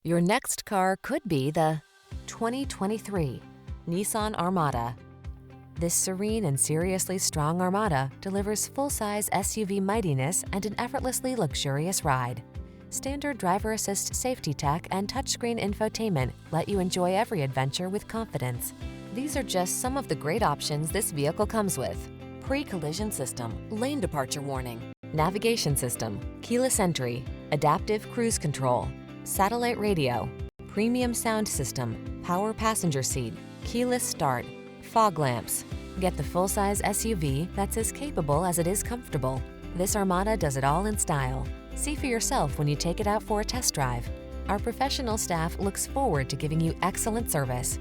Your next car could be the 2023 Nissan Armada. This serene and seriously strong Armada delivers full-size SUV mightiness and an effortlessly luxurious ride. Standard driver assist safety tech and touchscreen infotainment let you enjoy every adventure with confidence. These are just some of the great options this vehicle comes with: pre-collision system, lane departure warning, navigation system, keyless entry, adaptive cruise control, satellite radio, premium sound system, power passenger seat, keyless start, fog lamps. Get the full-size SUV that's as capable as it is comfortable. This Armada does it all in style. See for yourself when you take it out for a test drive. Our professional staff looks forward to giving you excellent service.